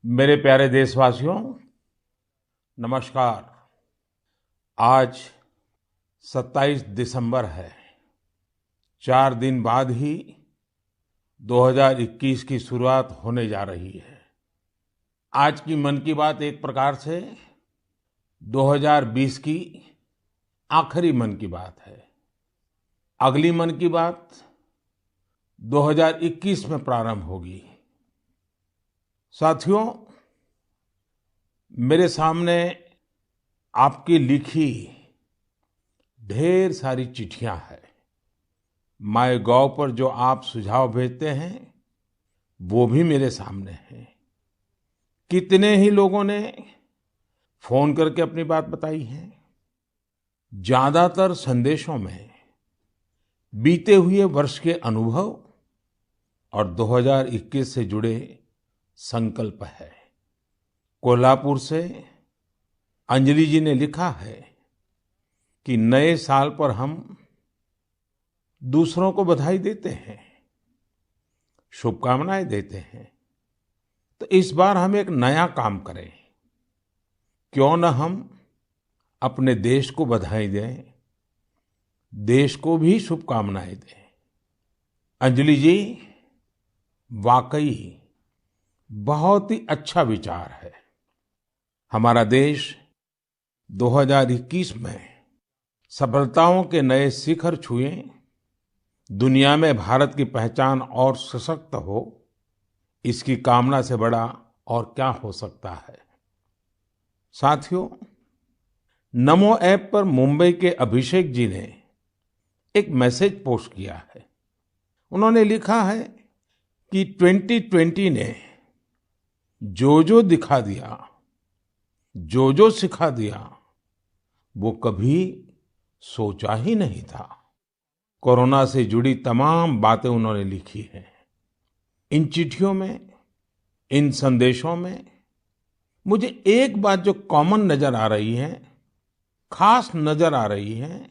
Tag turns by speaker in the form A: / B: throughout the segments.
A: मेरे प्यारे देशवासियों, नमस्कार। आज 27 दिसंबर है। 4 दिन बाद ही 2021 की शुरुआत होने जा रही है। आज की मन की बात एक प्रकार से 2020 की आखिरी मन की बात है। अगली मन की बात 2021 में प्रारंभ होगी। साथियों, मेरे सामने आपकी लिखी ढेर सारी चिट्ठियां हैं। माय गॉव पर जो आप सुझाव भेजते हैं वो भी मेरे सामने हैं। कितने ही लोगों ने फोन करके अपनी बात बताई है। ज्यादातर संदेशों में बीते हुए वर्ष के अनुभव और 2021 से जुड़े संकल्प है। कोल्हापुर से अंजलि जी ने लिखा है कि नए साल पर हम दूसरों को बधाई देते हैं, शुभकामनाएं देते हैं। तो इस बार हम एक नया काम करें। क्यों न हम अपने देश को बधाई दें, देश को भी शुभकामनाएं दें। अंजलि जी, वाकई बहुत ही अच्छा विचार है। हमारा देश 2021 में सफलताओं के नए शिखर छुए, दुनिया में भारत की पहचान और सशक्त हो, इसकी कामना से बड़ा और क्या हो सकता है। साथियों, नमो ऐप पर मुंबई के अभिषेक जी ने एक मैसेज पोस्ट किया है। उन्होंने लिखा है कि 2020 ने जो जो दिखा दिया, जो जो सिखा दिया, वो कभी सोचा ही नहीं था। कोरोना से जुड़ी तमाम बातें उन्होंने लिखी हैं। इन चिट्ठियों में, इन संदेशों में मुझे एक बात जो कॉमन नजर आ रही है, खास नजर आ रही है,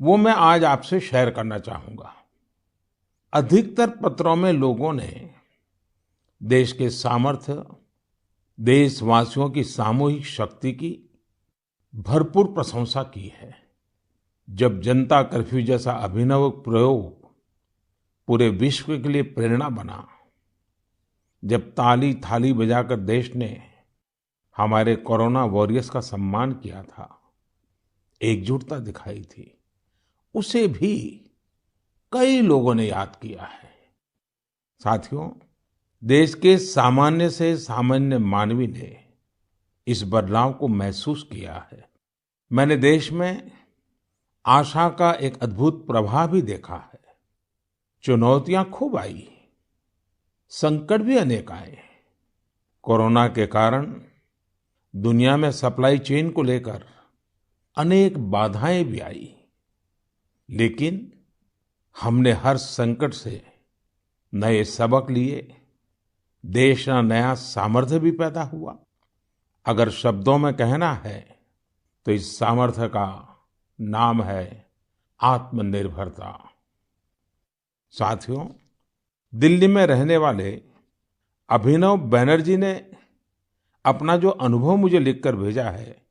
A: वो मैं आज आपसे शेयर करना चाहूंगा। अधिकतर पत्रों में लोगों ने देश के सामर्थ्य, देशवासियों की सामूहिक शक्ति की भरपूर प्रशंसा की है। जब जनता कर्फ्यू जैसा अभिनव प्रयोग पूरे विश्व के लिए प्रेरणा बना, जब ताली थाली बजाकर देश ने हमारे कोरोना वॉरियर्स का सम्मान किया था, एकजुटता दिखाई थी, उसे भी कई लोगों ने याद किया है। साथियों, देश के सामान्य से सामान्य मानवी ने इस बदलाव को महसूस किया है। मैंने देश में आशा का एक अद्भुत प्रवाह भी देखा है। चुनौतियां खूब आई, संकट भी अनेक आए। कोरोना के कारण दुनिया में सप्लाई चेन को लेकर अनेक बाधाएं भी आई, लेकिन हमने हर संकट से नए सबक लिए। देश का नया सामर्थ्य भी पैदा हुआ। अगर शब्दों में कहना है तो इस सामर्थ्य का नाम है आत्मनिर्भरता। साथियों, दिल्ली में रहने वाले अभिनव बैनर्जी ने अपना जो अनुभव मुझे लिखकर भेजा है,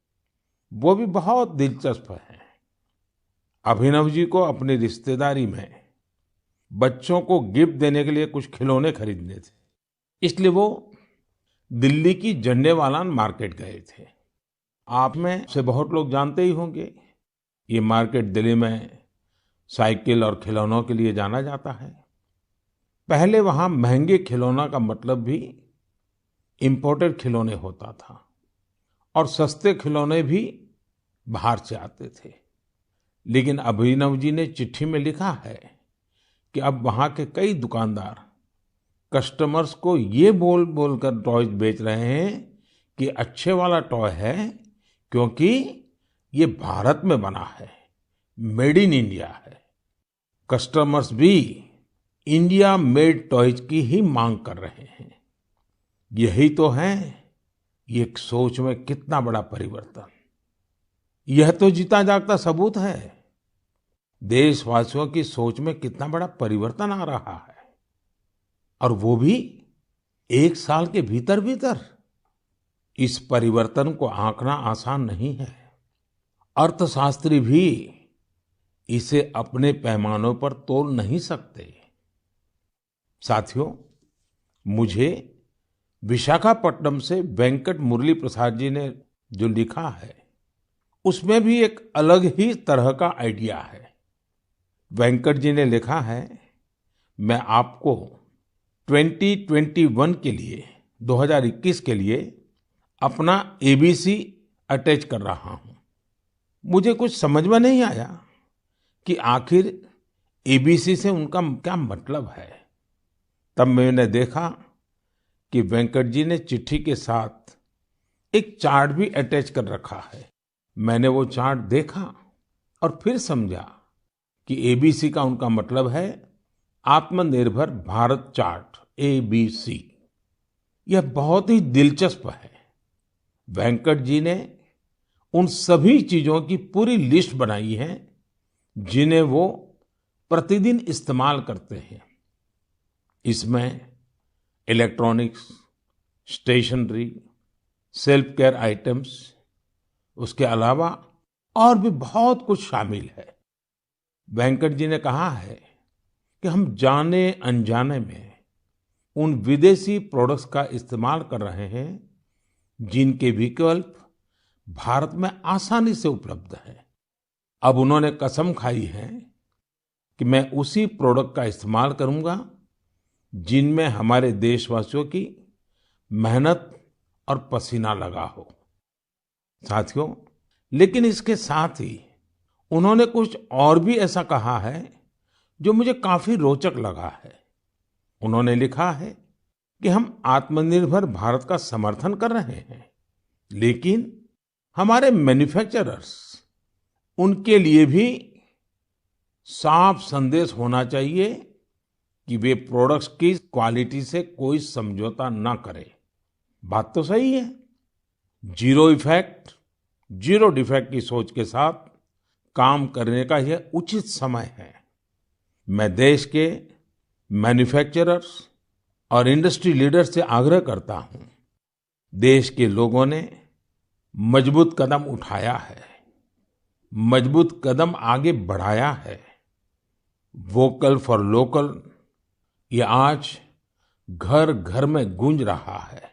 A: वो भी बहुत दिलचस्प है। अभिनव जी को अपनी रिश्तेदारी में बच्चों को गिफ्ट देने के लिए कुछ खिलौने खरीदने थे, इसलिए वो दिल्ली की झंडेवालान मार्केट गए थे। आप में से बहुत लोग जानते ही होंगे, ये मार्केट दिल्ली में साइकिल और खिलौनों के लिए जाना जाता है। पहले वहां महंगे खिलौना का मतलब भी इंपोर्टेड खिलौने होता था और सस्ते खिलौने भी बाहर से आते थे। लेकिन अभिनव जी ने चिट्ठी में लिखा है कि अब वहां के कई दुकानदार कस्टमर्स को ये बोल बोलकर टॉयज बेच रहे हैं कि अच्छे वाला टॉय है क्योंकि ये भारत में बना है, मेड इन इंडिया है। कस्टमर्स भी इंडिया मेड टॉयज की ही मांग कर रहे हैं। यही तो है ये सोच में कितना बड़ा परिवर्तन। यह तो जीता जागता सबूत है देशवासियों की सोच में कितना बड़ा परिवर्तन आ रहा है, और वो भी एक साल के भीतर भीतर इस परिवर्तन को आंकना आसान नहीं है। अर्थशास्त्री भी इसे अपने पैमानों पर तोल नहीं सकते। साथियों, मुझे विशाखापट्टनम से वेंकट मुरली प्रसाद जी ने जो लिखा है, उसमें भी एक अलग ही तरह का आइडिया है। वेंकट जी ने लिखा है, मैं आपको 2021 के लिए 2021 के लिए अपना एबीसी अटैच कर रहा हूं। मुझे कुछ समझ में नहीं आया कि आखिर एबीसी से उनका क्या मतलब है। तब मैंने देखा कि वेंकट जी ने चिट्ठी के साथ एक चार्ट भी अटैच कर रखा है। मैंने वो चार्ट देखा और फिर समझा कि एबीसी का उनका मतलब है आत्मनिर्भर भारत चार्ट, एबीसी। यह बहुत ही दिलचस्प है। वेंकट जी ने उन सभी चीजों की पूरी लिस्ट बनाई है जिन्हें वो प्रतिदिन इस्तेमाल करते हैं। इसमें electronics, stationery, self care items, उसके अलावा और भी बहुत कुछ शामिल है। वेंकट जी ने कहा है कि हम जाने अनजाने में उन विदेशी प्रोडक्ट्स का इस्तेमाल कर रहे हैं जिनके विकल्प भारत में आसानी से उपलब्ध हैं। अब उन्होंने कसम खाई है कि मैं उसी प्रोडक्ट का इस्तेमाल करूंगा जिनमें हमारे देशवासियों की मेहनत और पसीना लगा हो। साथियों, लेकिन इसके साथ ही उन्होंने कुछ और भी ऐसा कहा है जो मुझे काफी रोचक लगा है। उन्होंने लिखा है कि हम आत्मनिर्भर भारत का समर्थन कर रहे हैं, लेकिन हमारे मैन्युफैक्चरर्स, उनके लिए भी साफ संदेश होना चाहिए कि वे प्रोडक्ट्स की क्वालिटी से कोई समझौता ना करें। बात तो सही है। जीरो इफेक्ट, जीरो डिफेक्ट की सोच के साथ काम करने का यह उचित समय है। मैं देश के मैन्युफैक्चरर्स और इंडस्ट्री लीडर्स से आग्रह करता हूं, देश के लोगों ने मजबूत कदम उठाया है, मजबूत कदम आगे बढ़ाया है। वोकल फॉर लोकल ये आज घर घर में गूंज रहा है।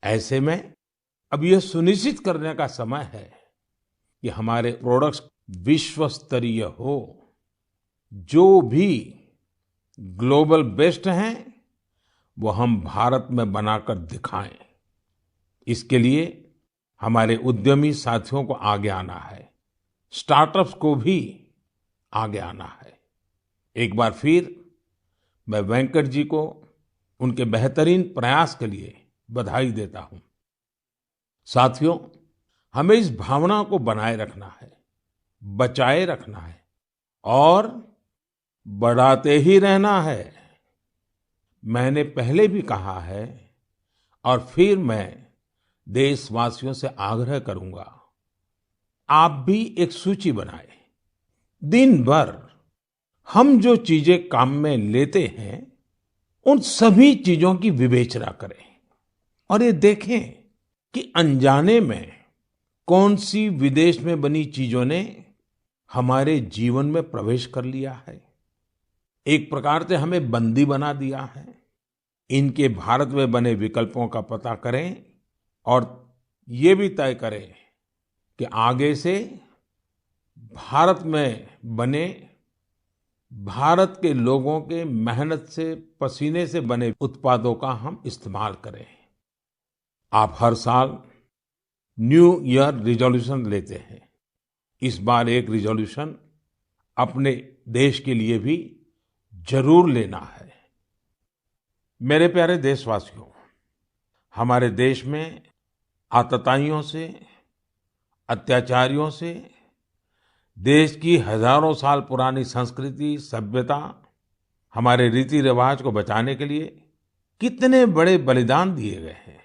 A: ऐसे में अब यह सुनिश्चित करने का समय है कि हमारे प्रोडक्ट्स विश्व स्तरीय हो। जो भी ग्लोबल बेस्ट हैं वो हम भारत में बनाकर दिखाएं। इसके लिए हमारे उद्यमी साथियों को आगे आना है, स्टार्टअप्स को भी आगे आना है। एक बार फिर मैं वेंकट जी को उनके बेहतरीन प्रयास के लिए बधाई देता हूं। साथियों, हमें इस भावना को बनाए रखना है, बचाए रखना है और बढ़ाते ही रहना है। मैंने पहले भी कहा है और फिर मैं देशवासियों से आग्रह करूंगा, आप भी एक सूची बनाएं। दिन भर हम जो चीजें काम में लेते हैं उन सभी चीजों की विवेचना करें और ये देखें कि अनजाने में कौन सी विदेश में बनी चीजों ने हमारे जीवन में प्रवेश कर लिया है, एक प्रकार से हमें बंदी बना दिया है। इनके भारत में बने विकल्पों का पता करें और ये भी तय करें कि आगे से भारत में बने, भारत के लोगों के मेहनत से, पसीने से बने उत्पादों का हम इस्तेमाल करें। आप हर साल न्यू ईयर रिजोल्यूशन लेते हैं। इस बार एक रिजोल्यूशन अपने देश के लिए भी जरूर लेना है। मेरे प्यारे देशवासियों, हमारे देश में आतताइयों से, अत्याचारियों से, देश की हजारों साल पुरानी संस्कृति, सभ्यता, हमारे रीति रिवाज को बचाने के लिए कितने बड़े बलिदान दिए गए हैं।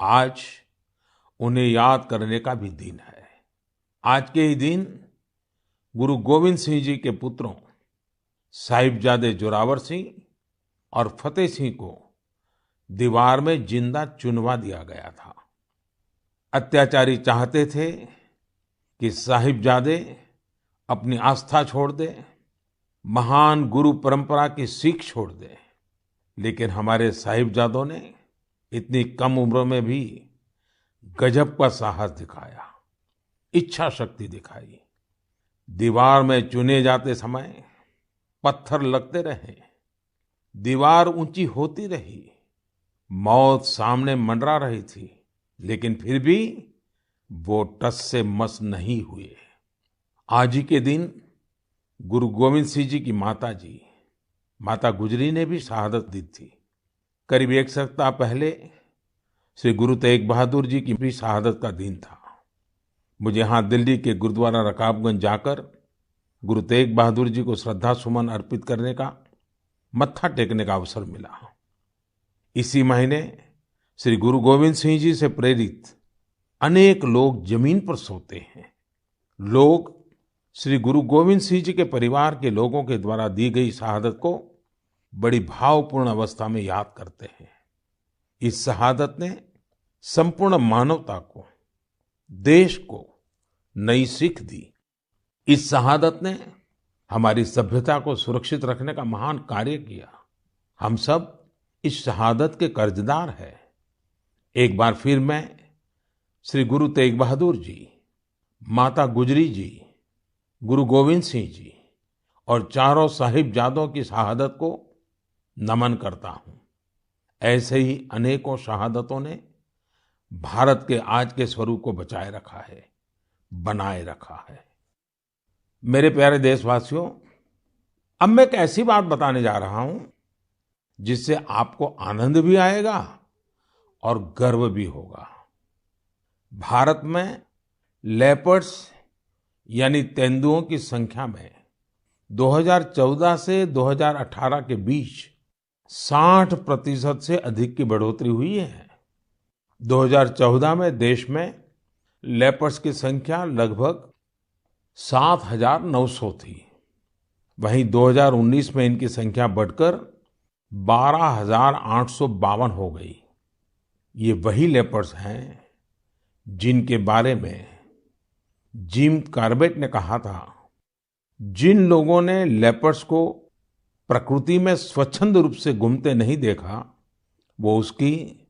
A: आज उन्हें याद करने का भी दिन है। आज के ही दिन गुरु गोविंद सिंह जी के पुत्रों साहिबजादे जोरावर सिंह और फतेह सिंह को दीवार में जिंदा चुनवा दिया गया था। अत्याचारी चाहते थे कि साहिबजादे अपनी आस्था छोड़ दे, महान गुरु परंपरा की सीख छोड़ दे, लेकिन हमारे साहिबजादों ने इतनी कम उम्र में भी गजब का साहस दिखाया, इच्छा शक्ति दिखाई। दीवार में चुने जाते समय पत्थर लगते रहे, दीवार ऊंची होती रही, मौत सामने मंडरा रही थी, लेकिन फिर भी वो टस से मस नहीं हुए। आज ही के दिन गुरु गोविंद सिंह जी की माता जी, माता गुजरी ने भी शहादत दी थी। करीब एक सप्ताह पहले श्री गुरु तेग बहादुर जी की भी शहादत का दिन था। मुझे यहाँ दिल्ली के गुरुद्वारा रकाबगंज जाकर गुरु तेग बहादुर जी को श्रद्धा सुमन अर्पित करने का, मत्था टेकने का अवसर मिला। इसी महीने श्री गुरु गोविंद सिंह जी से प्रेरित अनेक लोग जमीन पर सोते हैं। लोग श्री गुरु गोविंद सिंह जी के परिवार के लोगों के द्वारा दी गई शहादत को बड़ी भावपूर्ण अवस्था में याद करते हैं। इस शहादत ने संपूर्ण मानवता को, देश को नई सीख दी। इस शहादत ने हमारी सभ्यता को सुरक्षित रखने का महान कार्य किया। हम सब इस शहादत के कर्जदार हैं। एक बार फिर मैं श्री गुरु तेग बहादुर जी, माता गुजरी जी, गुरु गोविंद सिंह जी और चारों साहिबजादों की शहादत को नमन करता हूं। ऐसे ही अनेकों शहादतों ने भारत के आज के स्वरूप को बचाए रखा है, बनाए रखा है। मेरे प्यारे देशवासियों, अब मैं एक ऐसी बात बताने जा रहा हूं जिससे आपको आनंद भी आएगा और गर्व भी होगा। भारत में लेपर्ड्स यानी तेंदुओं की संख्या में 2014 से 2018 के बीच 60% से अधिक की बढ़ोतरी हुई है। 2014 में देश में लेपर्ड्स की संख्या लगभग 7,900 थी। वहीं 2019 में इनकी संख्या बढ़कर 12,852 हो गई। ये वही लेपर्ड्स हैं जिनके बारे में जिम कॉर्बेट ने कहा था, जिन लोगों ने लेपर्ड्स को प्रकृति में स्वच्छंद रूप से घूमते नहीं देखा, वो उसकी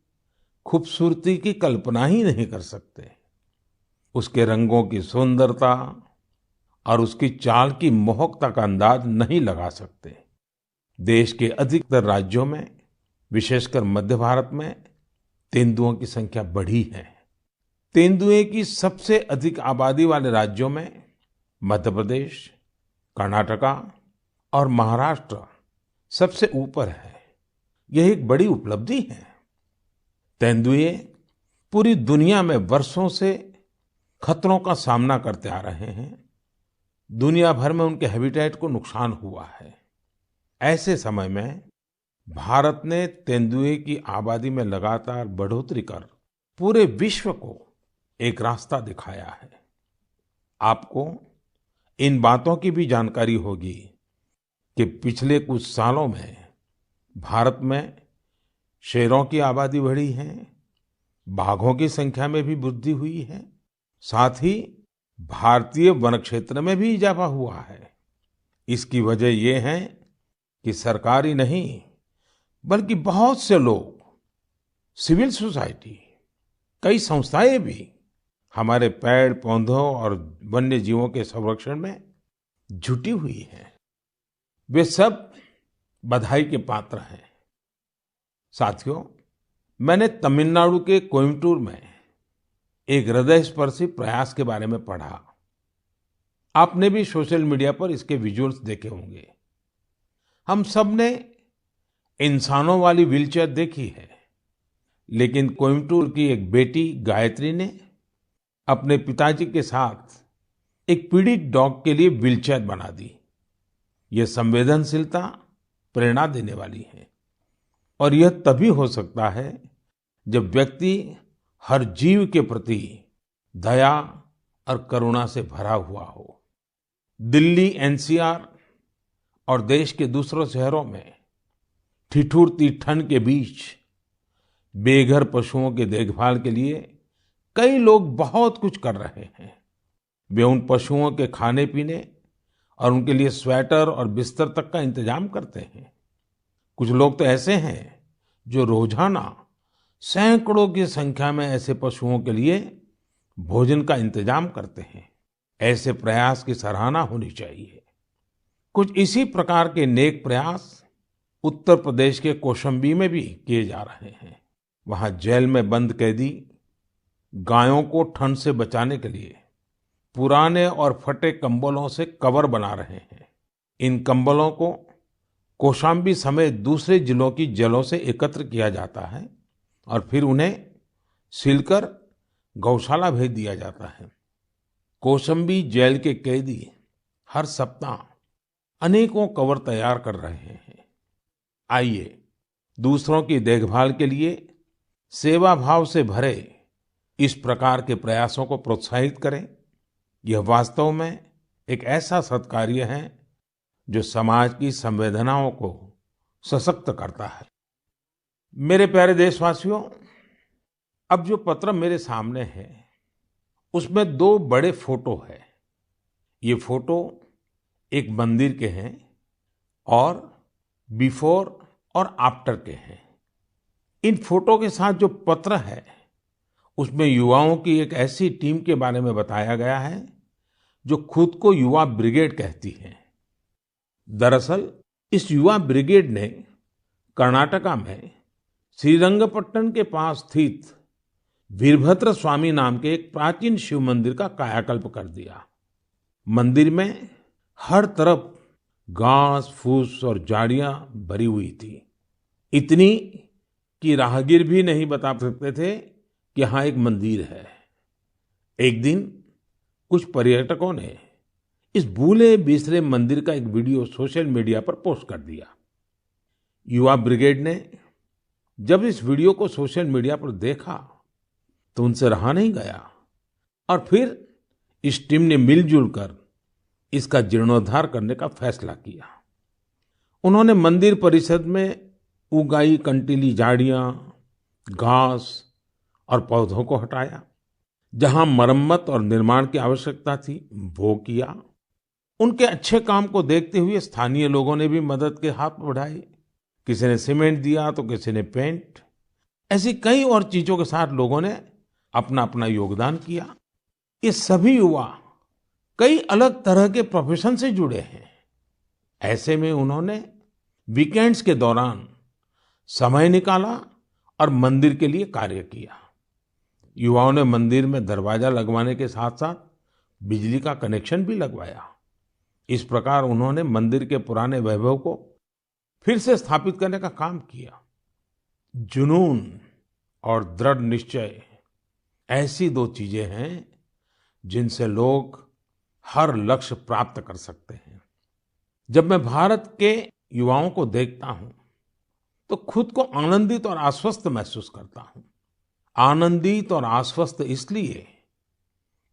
A: खूबसूरती की कल्पना ही नहीं कर सकते। उसके रंगों की सुंदरता और उसकी चाल की मोहकता का अंदाज नहीं लगा सकते। देश के अधिकतर राज्यों में, विशेषकर मध्य भारत में, तेंदुओं की संख्या बढ़ी है। तेंदुए की सबसे अधिक आबादी वाले राज्यों में मध्य प्रदेश, कर्नाटका और महाराष्ट्र सबसे ऊपर है। यह एक बड़ी उपलब्धि है। तेंदुए पूरी दुनिया में वर्षों से खतरों का सामना करते आ रहे हैं। दुनिया भर में उनके हैबिटेट को नुकसान हुआ है। ऐसे समय में भारत ने तेंदुए की आबादी में लगातार बढ़ोतरी कर पूरे विश्व को एक रास्ता दिखाया है। आपको इन बातों की भी जानकारी होगी कि पिछले कुछ सालों में भारत में शेरों की आबादी बढ़ी है, बाघों की संख्या में भी वृद्धि हुई है, साथ ही भारतीय वन क्षेत्र में भी इजाफा हुआ है। इसकी वजह ये है कि सरकार ही नहीं, बल्कि बहुत से लोग, सिविल सोसाइटी, कई संस्थाएं भी हमारे पेड़ पौधों और वन्य जीवों के संरक्षण में जुटी हुई हैं। वे सब बधाई के पात्र हैं। साथियों, मैंने तमिलनाडु के कोयम्बटूर में एक हृदयस्पर्शी प्रयास के बारे में पढ़ा। आपने भी सोशल मीडिया पर इसके विजुअल्स देखे होंगे। हम सब ने इंसानों वाली व्हीलचेयर देखी है, लेकिन कोयम्बटूर की एक बेटी गायत्री ने अपने पिताजी के साथ एक पीड़ित डॉग के लिए व्हीलचेयर बना दी। ये संवेदनशीलता प्रेरणा देने वाली है और यह तभी हो सकता है जब व्यक्ति हर जीव के प्रति दया और करुणा से भरा हुआ हो। दिल्ली एनसीआर और देश के दूसरों शहरों में ठिठुरती ठंड के बीच बेघर पशुओं की देखभाल के लिए कई लोग बहुत कुछ कर रहे हैं। वे उन पशुओं के खाने पीने और उनके लिए स्वेटर और बिस्तर तक का इंतजाम करते हैं। कुछ लोग तो ऐसे हैं जो रोजाना सैकड़ों की संख्या में ऐसे पशुओं के लिए भोजन का इंतजाम करते हैं। ऐसे प्रयास की सराहना होनी चाहिए। कुछ इसी प्रकार के नेक प्रयास उत्तर प्रदेश के कौशाम्बी में भी किए जा रहे हैं। वहां जेल में बंद कैदी गायों को ठंड से बचाने के लिए पुराने और फटे कंबलों से कवर बना रहे हैं। इन कंबलों को कौशाम्बी समेत दूसरे जिलों की जेलों से एकत्र किया जाता है और फिर उन्हें सिलकर गौशाला भेज दिया जाता है। कौशाम्बी जेल के कैदी हर सप्ताह अनेकों कवर तैयार कर रहे हैं। आइए दूसरों की देखभाल के लिए सेवा भाव से भरे इस प्रकार के प्रयासों को प्रोत्साहित करें। यह वास्तव में एक ऐसा सत्कार्य है जो समाज की संवेदनाओं को सशक्त करता है। मेरे प्यारे देशवासियों, अब जो पत्र मेरे सामने है उसमें दो बड़े फोटो है। ये फोटो एक मंदिर के हैं और बिफोर और आफ्टर के हैं। इन फोटो के साथ जो पत्र है उसमें युवाओं की एक ऐसी टीम के बारे में बताया गया है जो खुद को युवा ब्रिगेड कहती है। दरअसल इस युवा ब्रिगेड ने कर्नाटका में श्रीरंगपट्टनम के पास स्थित वीरभद्र स्वामी नाम के एक प्राचीन शिव मंदिर का कायाकल्प कर दिया। मंदिर में हर तरफ घास फूस और झाड़ियां भरी हुई थी, इतनी कि राहगीर भी नहीं बता सकते थे कि यहाँ एक मंदिर है। एक दिन कुछ पर्यटकों ने इस भूले बिसरे मंदिर का एक वीडियो सोशल मीडिया पर पोस्ट कर दिया। युवा ब्रिगेड ने जब इस वीडियो को सोशल मीडिया पर देखा तो उनसे रहा नहीं गया और फिर इस टीम ने मिलजुल कर इसका जीर्णोद्धार करने का फैसला किया। उन्होंने मंदिर परिसर में उगाई कंटीली झाड़ियां, घास और पौधों को हटाया। जहां मरम्मत और निर्माण की आवश्यकता थी वो किया। उनके अच्छे काम को देखते हुए स्थानीय लोगों ने भी मदद के हाथ बढ़ाए। किसी ने सीमेंट दिया तो किसी ने पेंट। ऐसी कई और चीजों के साथ लोगों ने अपना अपना योगदान किया। ये सभी युवा कई अलग तरह के प्रोफेशन से जुड़े हैं। ऐसे में उन्होंने वीकेंड्स के दौरान समय निकाला और मंदिर के लिए कार्य किया। युवाओं ने मंदिर में दरवाजा लगवाने के साथ साथ बिजली का कनेक्शन भी लगवाया। इस प्रकार उन्होंने मंदिर के पुराने वैभव को फिर से स्थापित करने का काम किया। जुनून और दृढ़ निश्चय ऐसी दो चीजें हैं जिनसे लोग हर लक्ष्य प्राप्त कर सकते हैं। जब मैं भारत के युवाओं को देखता हूं तो खुद को आनंदित और आश्वस्त महसूस करता हूं। आनंदित और आश्वस्त इसलिए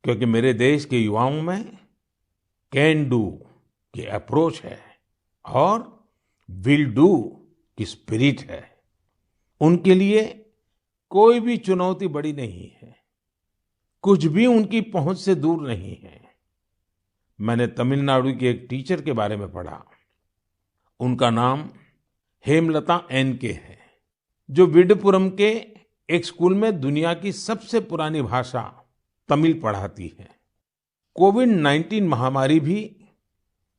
A: क्योंकि मेरे देश के युवाओं में कैन डू की अप्रोच है और विल डू की स्पिरिट है। उनके लिए कोई भी चुनौती बड़ी नहीं है, कुछ भी उनकी पहुंच से दूर नहीं है। मैंने तमिलनाडु की एक टीचर के बारे में पढ़ा। उनका नाम हेमलता एन.के है, जो विडुपुरम के एक स्कूल में दुनिया की सबसे पुरानी भाषा तमिल पढ़ाती है। कोविड-19 महामारी भी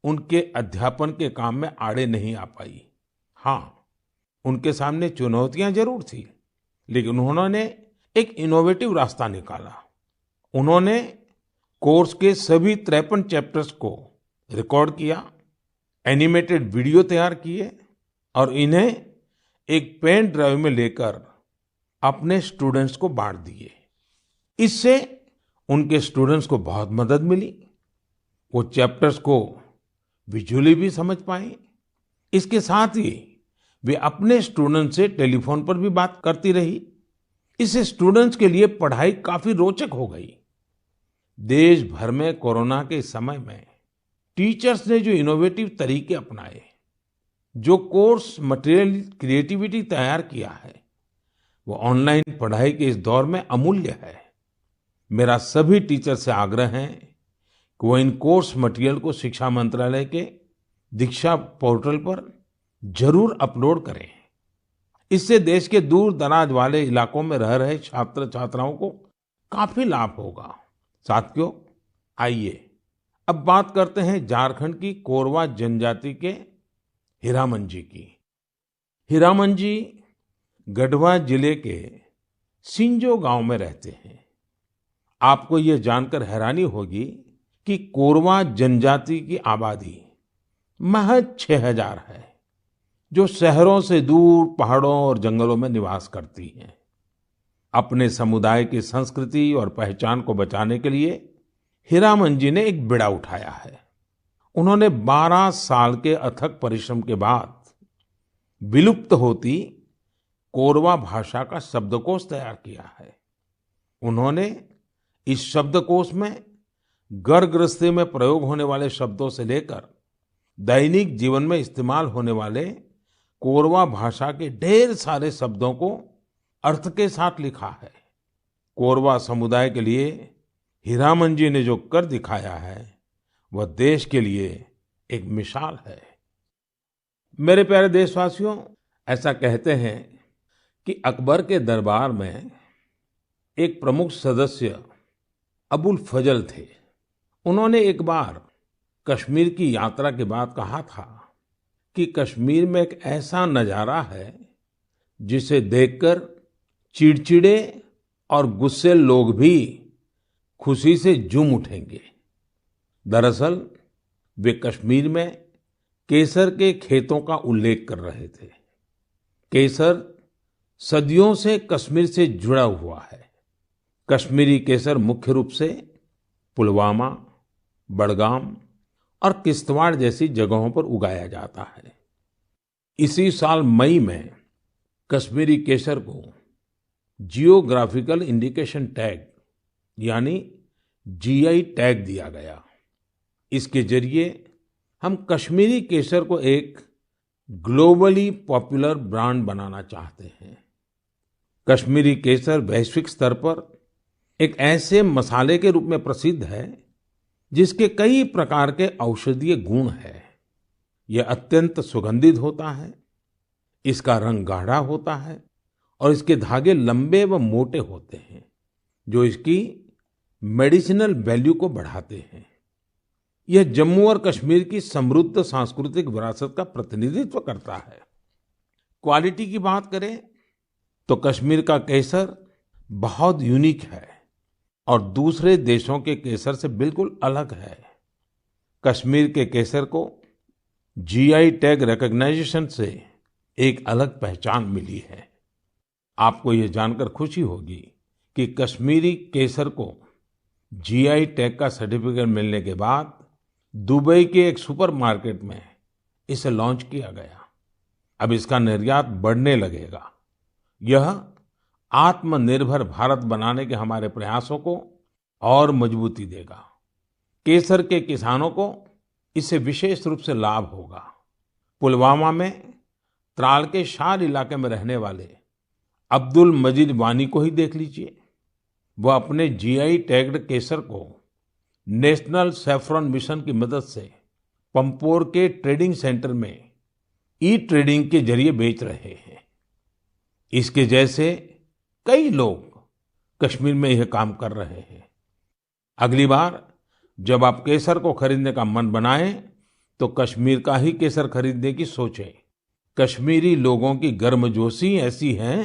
A: उनके अध्यापन के काम में आड़े नहीं आ पाई। हाँ, उनके सामने चुनौतियां जरूर थी, लेकिन उन्होंने एक इनोवेटिव रास्ता निकाला। उन्होंने कोर्स के सभी 53 चैप्टर्स को रिकॉर्ड किया, एनिमेटेड वीडियो तैयार किए और इन्हें एक पेन ड्राइव में लेकर अपने स्टूडेंट्स को बांट दिए। इससे उनके स्टूडेंट्स को बहुत मदद मिली। वो चैप्टर्स को विजुअली भी समझ पाए। इसके साथ ही वे अपने स्टूडेंट्स से टेलीफोन पर भी बात करती रही। इससे स्टूडेंट्स के लिए पढ़ाई काफी रोचक हो गई। देश भर में कोरोना के समय में टीचर्स ने जो इनोवेटिव तरीके अपनाए, जो कोर्स मटेरियल क्रिएटिविटी तैयार किया है, वो ऑनलाइन पढ़ाई के इस दौर में अमूल्य है। मेरा सभी टीचर से आग्रह है कि वो इन कोर्स मटेरियल को शिक्षा मंत्रालय के दीक्षा पोर्टल पर जरूर अपलोड करें। इससे देश के दूर दराज वाले इलाकों में रह रहे छात्र छात्राओं को काफी लाभ होगा। साथियों, आइए अब बात करते हैं झारखंड की कोरवा जनजाति के हीरामन जी की। हीरामन जी गढ़वा जिले के सिंजो गांव में रहते हैं। आपको ये जानकर हैरानी होगी कि कोरवा जनजाति की आबादी महज 6000 है, जो शहरों से दूर पहाड़ों और जंगलों में निवास करती है। अपने समुदाय की संस्कृति और पहचान को बचाने के लिए हीरामन जी ने एक बीड़ा उठाया है। उन्होंने 12 साल के अथक परिश्रम के बाद विलुप्त होती कोरवा भाषा का शब्दकोश तैयार किया है। उन्होंने इस शब्दकोश में घर गृहस्थी में प्रयोग होने वाले शब्दों से लेकर दैनिक जीवन में इस्तेमाल होने वाले कोरवा भाषा के ढेर सारे शब्दों को अर्थ के साथ लिखा है। कोरवा समुदाय के लिए हीरामन जी ने जो कर दिखाया है, वह देश के लिए एक मिसाल है। मेरे प्यारे देशवासियों, ऐसा कहते हैं कि अकबर के दरबार में एक प्रमुख सदस्य अबुल फजल थे। उन्होंने एक बार कश्मीर की यात्रा के बाद कहा था कि कश्मीर में एक ऐसा नजारा है जिसे देखकर चिड़चिड़े और गुस्से लोग भी खुशी से झूम उठेंगे। दरअसल वे कश्मीर में केसर के खेतों का उल्लेख कर रहे थे। केसर सदियों से कश्मीर से जुड़ा हुआ है। कश्मीरी केसर मुख्य रूप से पुलवामा, बडगाम और किश्तवाड़ जैसी जगहों पर उगाया जाता है। इसी साल मई में कश्मीरी केसर को जियोग्राफिकल इंडिकेशन टैग यानी जीआई टैग दिया गया। इसके जरिए हम कश्मीरी केसर को एक ग्लोबली पॉपुलर ब्रांड बनाना चाहते हैं। कश्मीरी केसर वैश्विक स्तर पर एक ऐसे मसाले के रूप में प्रसिद्ध है जिसके कई प्रकार के औषधीय गुण हैं। यह अत्यंत सुगंधित होता है, इसका रंग गाढ़ा होता है और इसके धागे लंबे व मोटे होते हैं, जो इसकी मेडिसिनल वैल्यू को बढ़ाते हैं। यह जम्मू और कश्मीर की समृद्ध सांस्कृतिक विरासत का प्रतिनिधित्व करता है। क्वालिटी की बात करें तो कश्मीर का केसर बहुत यूनिक है और दूसरे देशों के केसर से बिल्कुल अलग है। कश्मीर के केसर को जीआई टैग रिकॉग्निशन से एक अलग पहचान मिली है। आपको ये जानकर खुशी होगी कि कश्मीरी केसर को जीआई टैग का सर्टिफिकेट मिलने के बाद दुबई के एक सुपरमार्केट में इसे लॉन्च किया गया। अब इसका निर्यात बढ़ने लगेगा। यह आत्मनिर्भर भारत बनाने के हमारे प्रयासों को और मजबूती देगा। केसर के किसानों को इससे विशेष रूप से लाभ होगा। पुलवामा में त्राल के शार इलाके में रहने वाले अब्दुल मजीद वानी को ही देख लीजिए। वह अपने जीआई टैग्ड केसर को नेशनल सैफरन मिशन की मदद से पंपोर के ट्रेडिंग सेंटर में ई ट्रेडिंग के जरिए बेच रहे हैं। इसके जैसे कई लोग कश्मीर में यह काम कर रहे हैं। अगली बार जब आप केसर को खरीदने का मन बनाएं तो कश्मीर का ही केसर खरीदने की सोचें। कश्मीरी लोगों की गर्मजोशी ऐसी है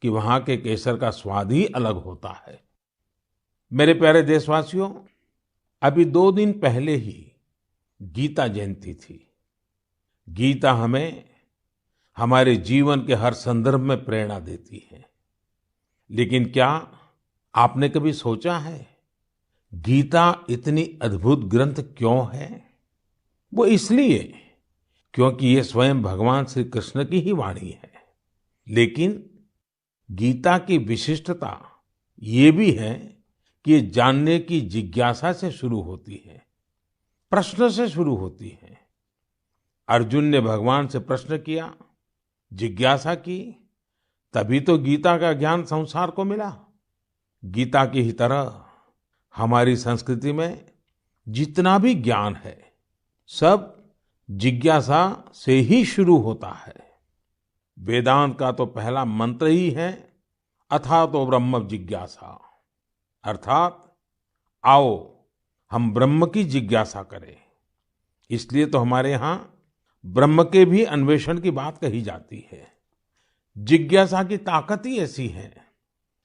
A: कि वहां के केसर का स्वाद ही अलग होता है। मेरे प्यारे देशवासियों, अभी 2 दिन पहले ही गीता जयंती थी। गीता हमें हमारे जीवन के हर संदर्भ में प्रेरणा देती है। लेकिन क्या आपने कभी सोचा है गीता इतनी अद्भुत ग्रंथ क्यों है? वो इसलिए क्योंकि ये स्वयं भगवान श्री कृष्ण की ही वाणी है। लेकिन गीता की विशिष्टता ये भी है कि ये जानने की जिज्ञासा से शुरू होती है, प्रश्न से शुरू होती है। अर्जुन ने भगवान से प्रश्न किया, जिज्ञासा की, तभी तो गीता का ज्ञान संसार को मिला। गीता की ही तरह हमारी संस्कृति में जितना भी ज्ञान है, सब जिज्ञासा से ही शुरू होता है। वेदांत का तो पहला मंत्र ही है अथातो ब्रह्म जिज्ञासा, अर्थात आओ हम ब्रह्म की जिज्ञासा करें। इसलिए तो हमारे यहाँ ब्रह्म के भी अन्वेषण की बात कही जाती है। जिज्ञासा की ताकत ही ऐसी है।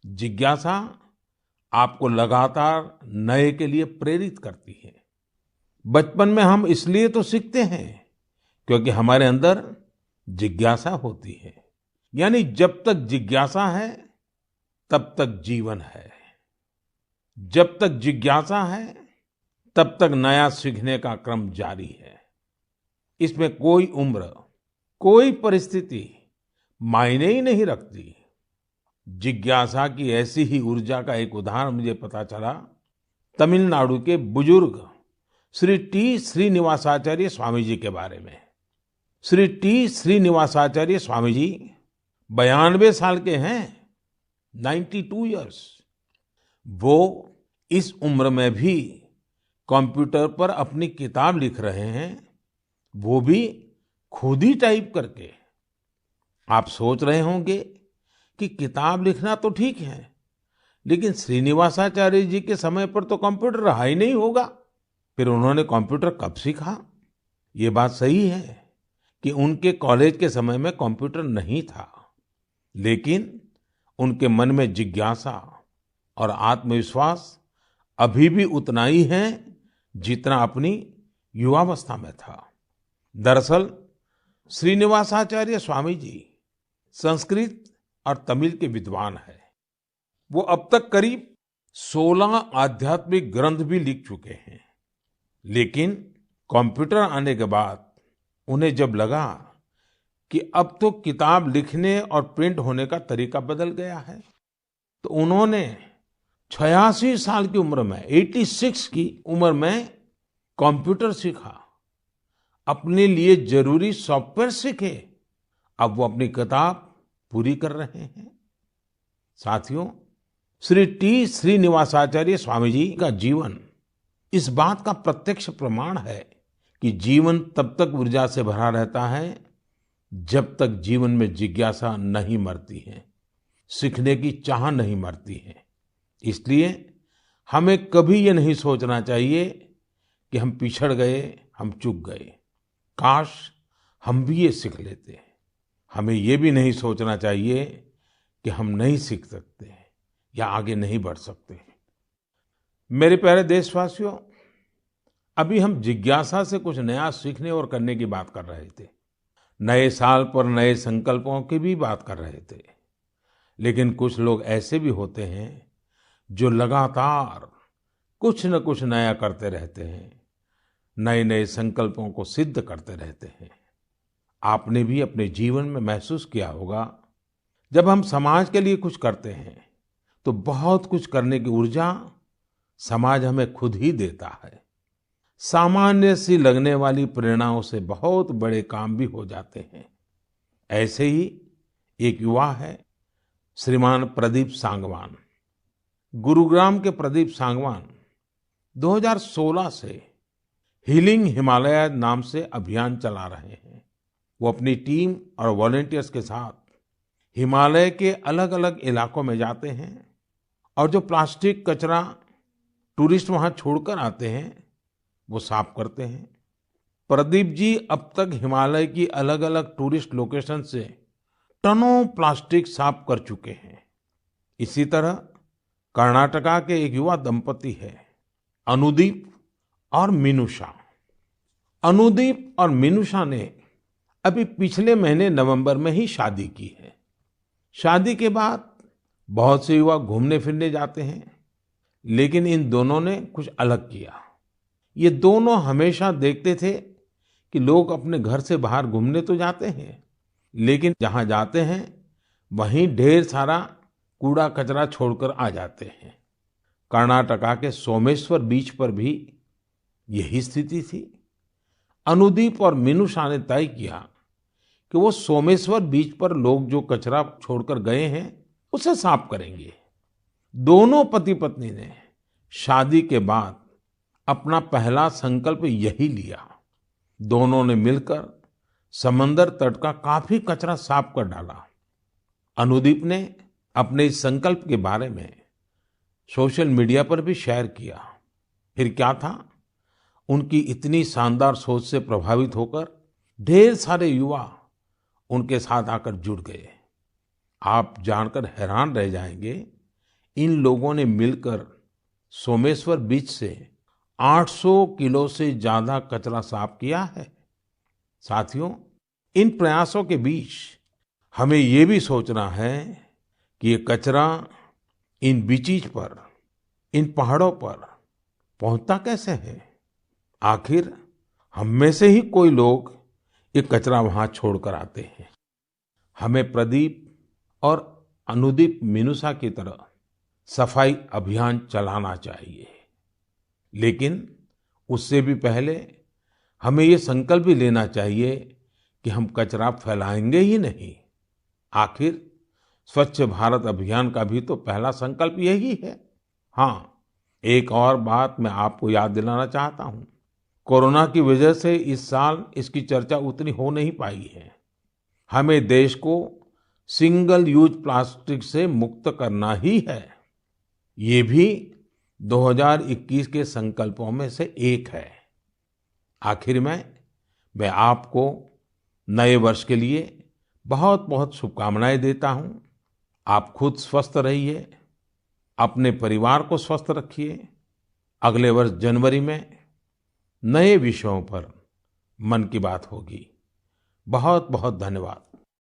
A: जिज्ञासा आपको लगातार नए के लिए प्रेरित करती है। बचपन में हम इसलिए तो सीखते हैं क्योंकि हमारे अंदर जिज्ञासा होती है। यानी जब तक जिज्ञासा है तब तक जीवन है। जब तक जिज्ञासा है तब तक नया सीखने का क्रम जारी है। इसमें कोई उम्र, कोई परिस्थिति मायने ही नहीं रखती। जिज्ञासा की ऐसी ही ऊर्जा का एक उदाहरण मुझे पता चला तमिलनाडु के बुजुर्ग श्री टी श्रीनिवासाचार्य स्वामी जी के बारे में। श्री टी श्रीनिवासाचार्य स्वामी जी 92 साल के हैं, 92 इयर्स। वो इस उम्र में भी कंप्यूटर पर अपनी किताब लिख रहे हैं, वो भी खुद ही टाइप करके। आप सोच रहे होंगे कि किताब लिखना तो ठीक है, लेकिन श्रीनिवासाचार्य जी के समय पर तो कंप्यूटर रहा ही नहीं होगा। फिर उन्होंने कंप्यूटर कब सीखा? ये बात सही है कि उनके कॉलेज के समय में कंप्यूटर नहीं था, लेकिन उनके मन में जिज्ञासा और आत्मविश्वास अभी भी उतना ही है जितना अपनी युवावस्था में था। दरअसल श्रीनिवासाचार्य स्वामी जी संस्कृत और तमिल के विद्वान हैं। वो अब तक करीब 16 आध्यात्मिक ग्रंथ भी लिख चुके हैं। लेकिन कंप्यूटर आने के बाद उन्हें जब लगा कि अब तो किताब लिखने और प्रिंट होने का तरीका बदल गया है, तो उन्होंने 86 साल की उम्र में, 86 की उम्र में कंप्यूटर सीखा, अपने लिए जरूरी सॉफ्टवेयर सीखे। अब वो अपनी किताब पूरी कर रहे हैं। साथियों, श्री टी श्रीनिवासाचार्य स्वामी जी का जीवन इस बात का प्रत्यक्ष प्रमाण है कि जीवन तब तक ऊर्जा से भरा रहता है जब तक जीवन में जिज्ञासा नहीं मरती है, सीखने की चाह नहीं मरती है। इसलिए हमें कभी ये नहीं सोचना चाहिए कि हम पिछड़ गए, हम चूक गए, काश हम भी ये सीख लेते। हमें ये भी नहीं सोचना चाहिए कि हम नहीं सीख सकते या आगे नहीं बढ़ सकते। मेरे प्यारे देशवासियों, अभी हम जिज्ञासा से कुछ नया सीखने और करने की बात कर रहे थे। नए साल पर नए संकल्पों की भी बात कर रहे थे। लेकिन कुछ लोग ऐसे भी होते हैं जो लगातार कुछ न कुछ नया करते रहते हैं, नए नए संकल्पों को सिद्ध करते रहते हैं। आपने भी अपने जीवन में महसूस किया होगा, जब हम समाज के लिए कुछ करते हैं तो बहुत कुछ करने की ऊर्जा समाज हमें खुद ही देता है। सामान्य सी लगने वाली प्रेरणाओं से बहुत बड़े काम भी हो जाते हैं। ऐसे ही एक युवा है श्रीमान प्रदीप सांगवान। गुरुग्राम के प्रदीप सांगवान 2016 से हीलिंग हिमालय नाम से अभियान चला रहे हैं। वो अपनी टीम और वॉलंटियर्स के साथ हिमालय के अलग अलग इलाकों में जाते हैं और जो प्लास्टिक कचरा टूरिस्ट वहां छोड़कर आते हैं वो साफ करते हैं। प्रदीप जी अब तक हिमालय की अलग अलग टूरिस्ट लोकेशन से टनों प्लास्टिक साफ कर चुके हैं। इसी तरह कर्नाटका के एक युवा दंपति है अनुदीप और मिनुषा। अनुदीप और मिनुषा ने अभी पिछले महीने नवंबर में ही शादी की है। शादी के बाद बहुत से युवा घूमने फिरने जाते हैं, लेकिन इन दोनों ने कुछ अलग किया। ये दोनों हमेशा देखते थे कि लोग अपने घर से बाहर घूमने तो जाते हैं, लेकिन जहां जाते हैं वहीं ढेर सारा कूड़ा कचरा छोड़कर आ जाते हैं। कर्नाटका के सोमेश्वर बीच पर भी यही स्थिति थी। अनुदीप और मिनुषा ने तय किया कि वो सोमेश्वर बीच पर लोग जो कचरा छोड़कर गए हैं उसे साफ करेंगे। दोनों पति पत्नी ने शादी के बाद अपना पहला संकल्प यही लिया। दोनों ने मिलकर समंदर तट का काफी कचरा साफ कर डाला। अनुदीप ने अपने इस संकल्प के बारे में सोशल मीडिया पर भी शेयर किया। फिर क्या था, उनकी इतनी शानदार सोच से प्रभावित होकर ढेर सारे युवा उनके साथ आकर जुड़ गए। आप जानकर हैरान रह जाएंगे, इन लोगों ने मिलकर सोमेश्वर बीच से 800 किलो से ज्यादा कचरा साफ किया है। साथियों, इन प्रयासों के बीच हमें ये भी सोचना है कि ये कचरा इन बीचीज पर, इन पहाड़ों पर पहुंचता कैसे है। आखिर हम में से ही कोई लोग ये कचरा वहां छोड़कर आते हैं। हमें प्रदीप और अनुदीप मिनूसा की तरह सफाई अभियान चलाना चाहिए, लेकिन उससे भी पहले हमें ये संकल्प भी लेना चाहिए कि हम कचरा फैलाएंगे ही नहीं। आखिर स्वच्छ भारत अभियान का भी तो पहला संकल्प यही है। हाँ, एक और बात मैं आपको याद दिलाना चाहता हूँ। कोरोना की वजह से इस साल इसकी चर्चा उतनी हो नहीं पाई है। हमें देश को सिंगल यूज प्लास्टिक से मुक्त करना ही है। ये भी 2021 के संकल्पों में से एक है। आखिर में मैं आपको नए वर्ष के लिए बहुत बहुत शुभकामनाएं देता हूं। आप खुद स्वस्थ रहिए, अपने परिवार को स्वस्थ रखिए। अगले वर्ष जनवरी में नए विषयों पर मन की बात होगी। बहुत बहुत धन्यवाद।